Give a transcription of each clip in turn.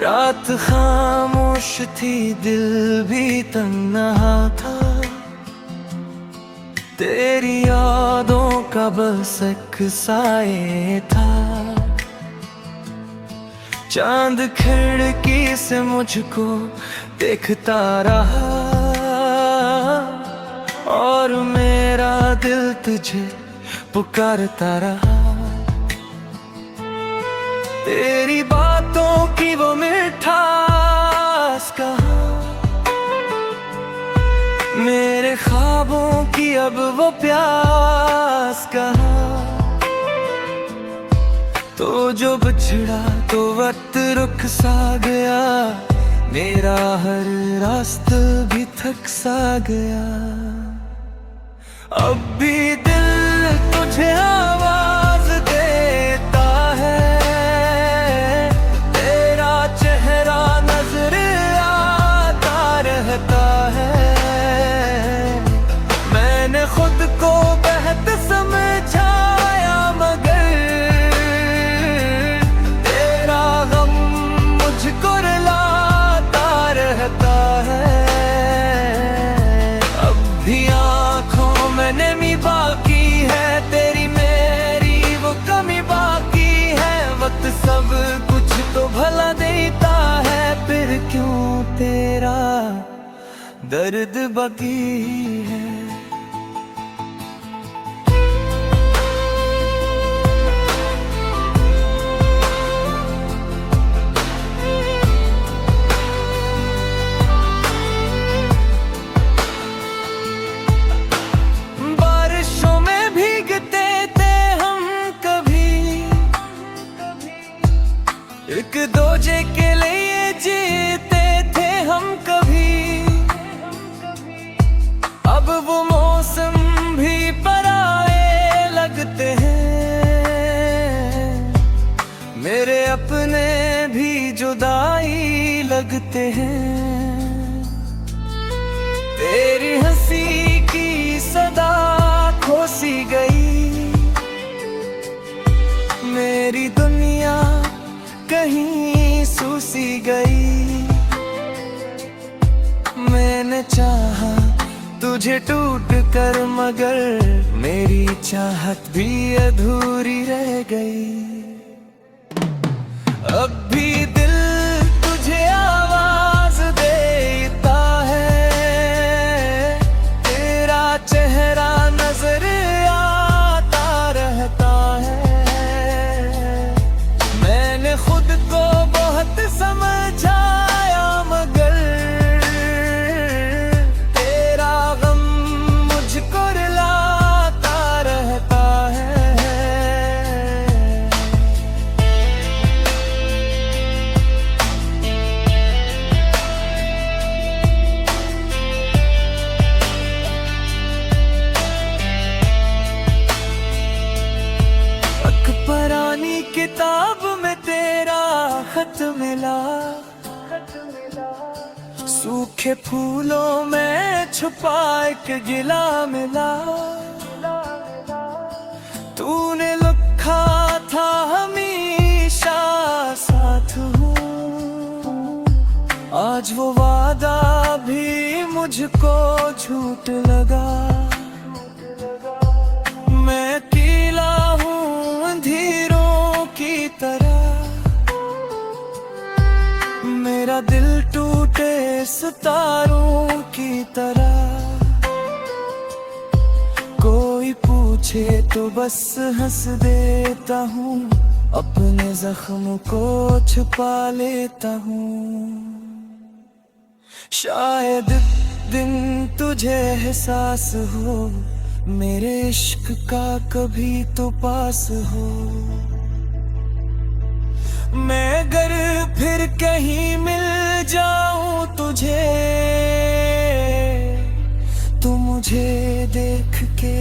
रात खामोश थी, दिल भी तन्हा था। तेरी यादों का बस एक साए था। चांद खिड़की से मुझको देखता रहा और मेरा दिल तुझे पुकारता रहा। तेरी बातों की वो मिठास कहाँ, मेरे ख्वाबों की अब वो प्यास कहाँ। तो जो बिछड़ा तो वक्त रुक सा गया, मेरा हर रास्ता भी थक सा गया। अब भी दिल तुझे आवाज देता है, तेरा चेहरा नजर आता रहता है। मैंने खुद को बेहद समझाया, मगर तेरा गम मुझको रुलाता रहता है। अब भी आँखों में नमी बाकी है, तेरी मेरी वो कमी बाकी है। वक्त सब कुछ तो भला देता है, फिर क्यों तेरा दर्द बाकी है। एक दूजे के लिए जीते थे हम कभी, अब वो मौसम भी पराए लगते हैं। मेरे अपने भी जुदाई लगते हैं। तेरी हंसी की सदा खो सी गई, मेरी दुनिया कहीं सूसी गई। मैंने चाहा तुझे टूट कर, मगर मेरी चाहत भी अधूरी रह गई। अब भी दिल तुझे आवाज देता है, तेरा चेहरा नजर आता रहता है। खुद को बहुत समझाया, मगर तेरा गम मुझको रुलाता रहता है। अखबारानी किताब में तेरा खत मिला, सूखे फूलों में छुपा एक गिला मिला। तूने लिखा था हमेशा साथ हूँ, आज वो वादा भी मुझको झूठ लगा। मैं अकेला हूँ अंधेरों की तरह, मेरा दिल टूटे सितारों की तरह। कोई पूछे तो बस हंस देता हूँ, अपने जख्म को छुपा लेता हूँ। शायद दिन तुझे एहसास हो, मेरे इश्क का कभी तो पास हो। मैं अगर फिर कहीं मिल जाऊं तुझे, तो मुझे देख के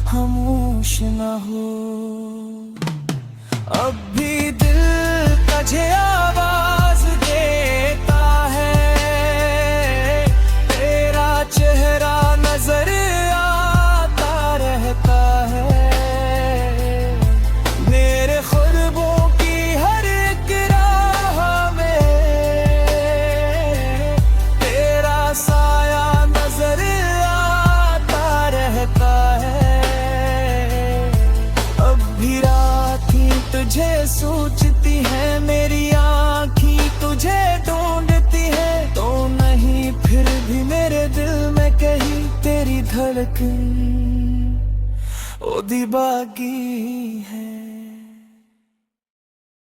खामोश ना हो। अब भी दिल तुझे आवाज देता है, तेरा चेहरा नजर आता रहता है। मेरे ख्वाबों की हर एक राह में तुझे सोचती है, मेरी आँखी तुझे ढूंढती है, तो नहीं फिर भी मेरे दिल में कहीं तेरी धड़कन ओ दी बाकी है।